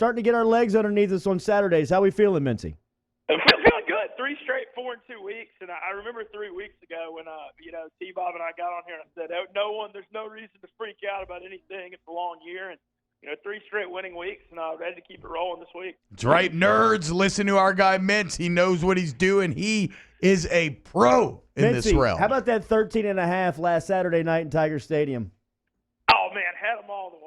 starting to get our legs underneath us on Saturdays. How we feeling, Mintzy? I'm feeling good. 3 straight 4 in 2 weeks, and I remember 3 weeks ago when T-Bob and I got on here and I said, there's no reason to freak out about anything. It's a long year, and 3 straight winning weeks, and I'm ready to keep it rolling this week. That's right, nerds. Listen to our guy Mintz. He knows what he's doing. He is a pro in this realm. How about that 13.5 last Saturday night in Tiger Stadium? Oh man, had them all the way.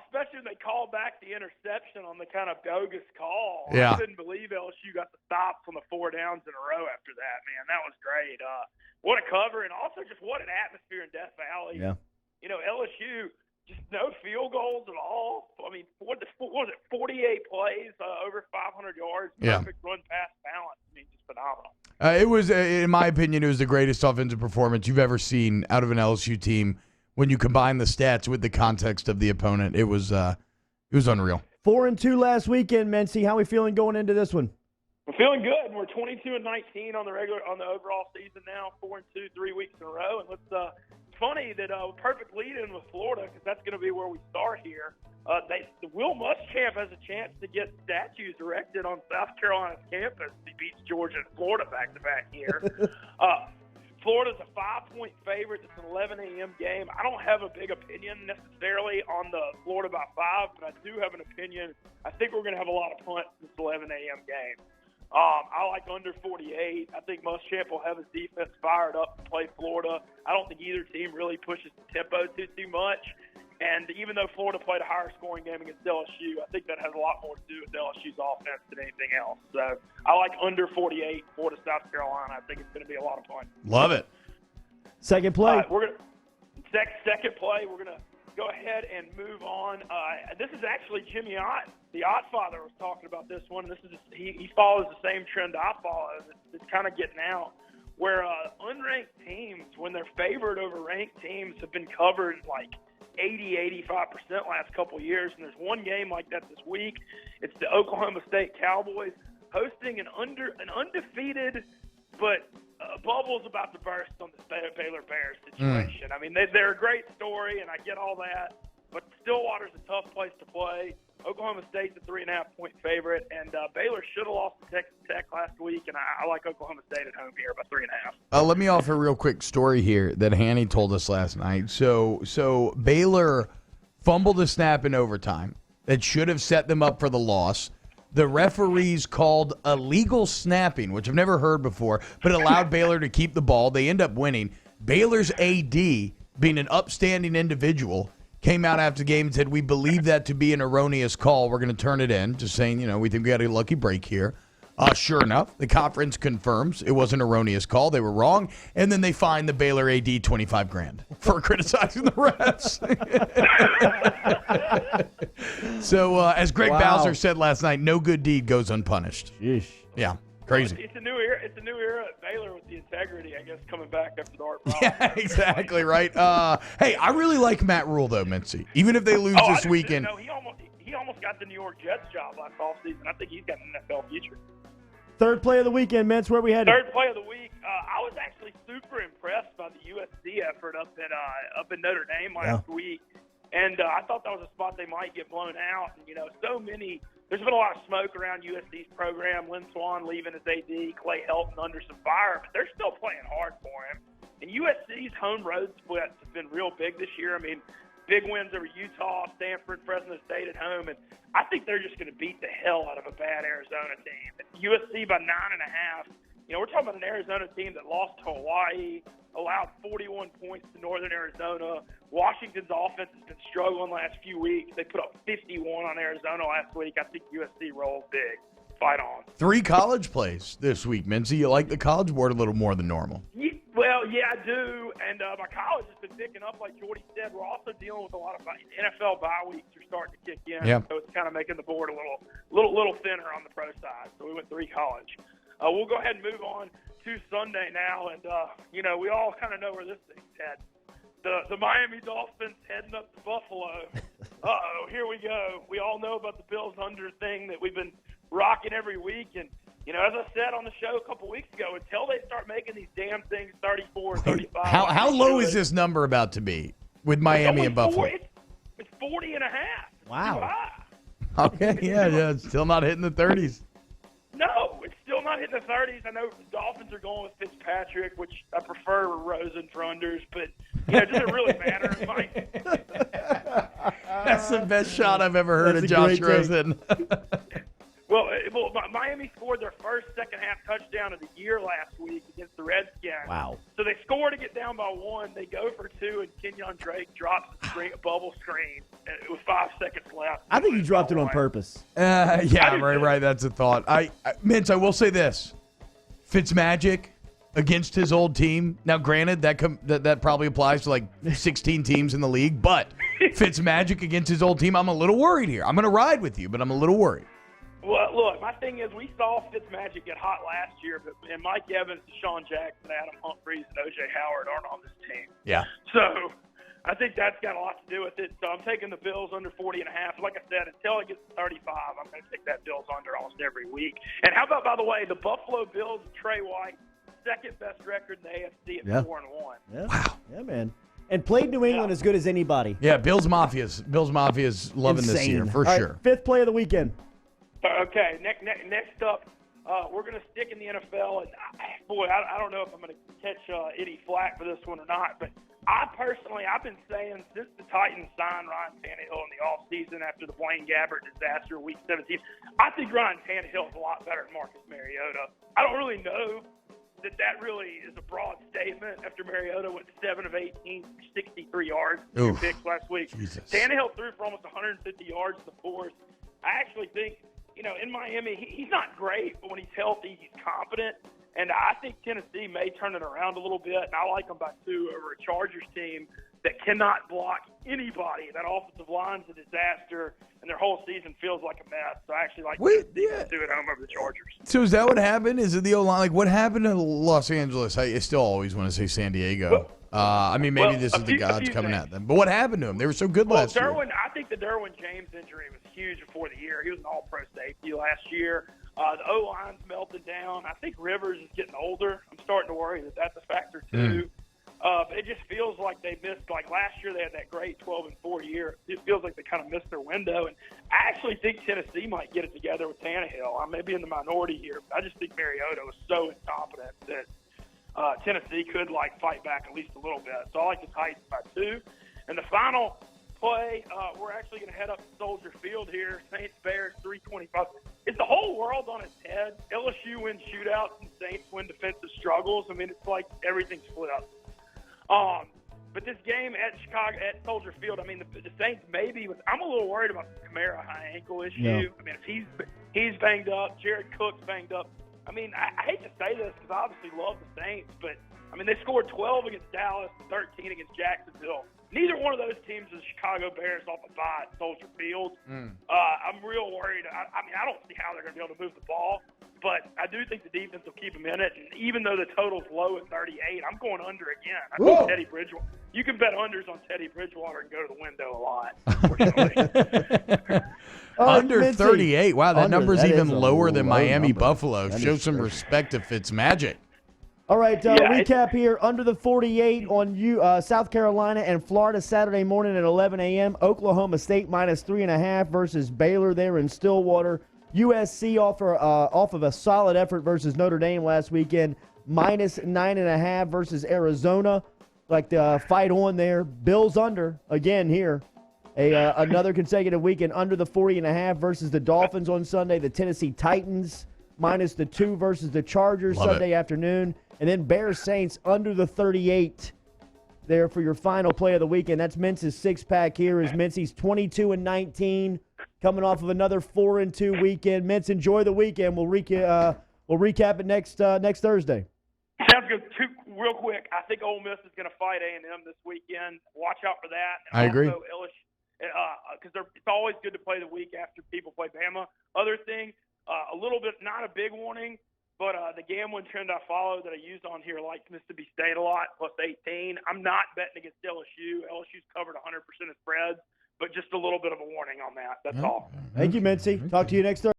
Especially when they called back the interception on the kind of bogus call. Yeah. I couldn't believe LSU got the stops on the 4 downs in a row after that, man. That was great. What a cover, and also just what an atmosphere in Death Valley. Yeah. LSU, just no field goals at all. I mean, what was it, 48 plays, over 500 yards, perfect run-pass balance. I mean, just phenomenal. It was, in my opinion, it was the greatest offensive performance you've ever seen out of an LSU team. When you combine the stats with the context of the opponent, it was unreal. 4-2 last weekend, Mintzy. How we feeling going into this one? We're feeling good. We're 22-19 on the overall season now. 4-2, 3 weeks in a row. And it's funny that perfect lead-in with Florida, because that's going to be where we start here. Will Muschamp has a chance to get statues erected on South Carolina's campus. He beats Georgia and Florida back-to-back here. Florida's a 5-point favorite. It's an 11 a.m. game. I don't have a big opinion necessarily on the Florida by 5, but I do have an opinion. I think we're going to have a lot of punts in this 11 a.m. game. I like under 48. I think Muschamp will have his defense fired up to play Florida. I don't think either team really pushes the tempo too much. And even though Florida played a higher scoring game against LSU, I think that has a lot more to do with LSU's offense than anything else. So I like under 48, Florida, South Carolina. I think it's going to be a lot of fun. Love it. Second play. We're gonna second play. We're gonna go ahead and move on. This is actually Jimmy Ott, the Ott father, was talking about this one. This is he follows the same trend I follow. It's kind of getting out where unranked teams, when they're favored over ranked teams, have been covered like 80-85% last couple of years, and there's one game like that this week. It's the Oklahoma State Cowboys hosting an undefeated, but bubble's about to burst on the Baylor Bears situation. I mean, they're a great story, and I get all that, but Stillwater's a tough place to play. Oklahoma State's a 3.5-point favorite, and Baylor should have lost to Texas Tech last week, and I like Oklahoma State at home here by 3.5. Let me offer a real quick story here that Hanny told us last night. So Baylor fumbled a snap in overtime that should have set them up for the loss. The referees called illegal snapping, which I've never heard before, but allowed Baylor to keep the ball. They end up winning. Baylor's AD, being an upstanding individual, came out after the game and said, we believe that to be an erroneous call. We're going to turn it in, just saying, we think we had a lucky break here. Sure enough, the conference confirms it was an erroneous call. They were wrong. And then they fined the Baylor AD $25,000 for criticizing the refs. So, as Greg Bowser said last night, no good deed goes unpunished. Yeesh. Yeah, crazy. It's a new era. It's a new era at Baylor with the integrity, I guess, coming back after the Art problem. Yeah, exactly right. Hey, I really like Matt Rule, though, Mintzy. Even if they lose this weekend. No, he almost got the New York Jets job last offseason. I think he's got an NFL future. Third play of the weekend, Mintz. Where we headed? Third play of the week. I was actually super impressed by the USC effort up in Notre Dame last week, and I thought that was a spot they might get blown out. And there's been a lot of smoke around USC's program. Lynn Swann leaving as AD, Clay Helton under some fire, but they're still playing hard for him. And USC's home road splits have been real big this year. I mean, big wins over Utah, Stanford, Fresno State at home, and I think they're just going to beat the hell out of a bad Arizona team. USC by 9.5. We're talking about an Arizona team that lost to Hawaii, allowed 41 points to Northern Arizona. Washington's offense has been struggling the last few weeks. They put up 51 on Arizona last week. I think USC rolls big. Fight on. 3 college plays this week, Mintzy. You like the College Board a little more than normal. Yeah, I do. And my college has been picking up, like Jordy said. We're also dealing with a lot of NFL bye weeks are starting to kick in. Yeah. So it's kind of making the board a little thinner on the pro side. So we went 3 college. We'll go ahead and move on to Sunday now. And, we all kind of know where this thing's headed. The Miami Dolphins heading up to Buffalo. Here we go. We all know about the Bills under thing that we've been rocking every week. And, as I said on the show a couple weeks ago, until they start making these damn things 34, 35. How low is this number about to be with Miami and Buffalo? It's 40.5. Wow. Too high. Okay, yeah, it's still not hitting the 30s. No, it's still not hitting the 30s. I know the Dolphins are going with Fitzpatrick, which I prefer Rosen for unders, but does it really matter? That's the best shot I've ever heard of Josh Rosen. Well, Miami scored their first second-half touchdown of the year last week against the Redskins. Wow. So they score to get down by 1. They go for 2, and Kenyon Drake drops a bubble screen with 5 seconds left. I think he dropped it on purpose. Yeah, right. That's a thought. Mintz, I will say this. Fitzmagic against his old team. Now, granted, that probably applies to like 16 teams in the league, but Fitzmagic against his old team, I'm a little worried here. I'm going to ride with you, but I'm a little worried. Well, look, my thing is we saw Fitzmagic get hot last year, and Mike Evans, Deshaun Jackson, Adam Humphries, and O.J. Howard aren't on this team. Yeah. So I think that's got a lot to do with it. So I'm taking the Bills under 40.5. Like I said, until it gets to 35, I'm going to take that Bills under almost every week. And how about, by the way, the Buffalo Bills and Trey White, second best record in the AFC at 4-1. Yeah. Wow. Yeah, man. And played New England as good as anybody. Yeah, Bills Mafia's loving this year for sure. Fifth play of the weekend. Okay, next up, we're going to stick in the NFL. And, I don't know if I'm going to catch any flack for this one or not, but I've been saying since the Titans signed Ryan Tannehill in the offseason after the Blaine Gabbert disaster week 17, I think Ryan Tannehill is a lot better than Marcus Mariota. I don't really know that really is a broad statement after Mariota went 7 of 18 for 63 yards, 2 picks last week. Jesus. Tannehill threw for almost 150 yards in the fourth. I actually think, in Miami, he's not great, but when he's healthy, he's confident. And I think Tennessee may turn it around a little bit, and I like them by 2 over a Chargers team that cannot block anybody. That offensive line's a disaster, and their whole season feels like a mess. So I actually like Tennessee to do it home over the Chargers. So is that what happened? Is it the O-line? Like, what happened to Los Angeles? I still always want to say San Diego. Maybe this is the gods coming at them. But what happened to them? They were so good last year. I think the Derwin James injury was huge before the year. He was an all-pro safety last year. The O-line's melted down. I think Rivers is getting older. I'm starting to worry that that's a factor, too. But it just feels like they missed, like last year they had that great 12-4 year. It feels like they kind of missed their window. And I actually think Tennessee might get it together with Tannehill. I may be in the minority here, but I just think Mariota was so incompetent that Tennessee could fight back at least a little bit. So I like the Titans by 2. And the final play, we're actually going to head up to Soldier Field here. Saints Bears 325. Is the whole world on its head? LSU wins shootouts and Saints win defensive struggles. I mean, it's like everything's flipped. But this game at Chicago, at Soldier Field, I mean, the Saints maybe. I'm a little worried about the Kamara high ankle issue. Yeah. I mean, if he's banged up, Jared Cook's banged up. I mean, I hate to say this because I obviously love the Saints, but, I mean, they scored 12 against Dallas, 13 against Jacksonville. Neither one of those teams is Chicago Bears off a bye at Soldier Field. I'm real worried. I mean, I don't see how they're going to be able to move the ball, but I do think the defense will keep them in it. And even though the total's low at 38, I'm going under again. I think Teddy Bridgewater. You can bet unders on Teddy Bridgewater and go to the window a lot, unfortunately. Under 38. Wow, that number's even lower than Miami number. Buffalo. Show some respect to Fitzmagic. All right, recap here. Under the 48 on South Carolina and Florida Saturday morning at 11 a.m. Oklahoma State -3.5 versus Baylor there in Stillwater. USC off of a solid effort versus Notre Dame last weekend. -9.5 versus Arizona. Like the fight on there. Bills under again here. Another consecutive weekend under the 40.5 versus the Dolphins on Sunday. The Tennessee Titans -2 versus the Chargers Sunday afternoon. And then Bears Saints under the 38 there for your final play of the weekend. That's Mintz's six-pack here is Mintz's 22-19 coming off of another 4-2 weekend. Mintz, enjoy the weekend. We'll recap it next Thursday. Sounds good. Real quick, I think Ole Miss is going to fight A&M this weekend. Watch out for that. And I agree. Also, because it's always good to play the week after people play Bama. Other thing, a little bit, not a big warning, but the gambling trend I follow that I use on here likes Mississippi State a lot, +18. I'm not betting against LSU. LSU's covered 100% of spreads, but just a little bit of a warning on that. That's all. Thank you, Mintzy. Talk to you next Thursday.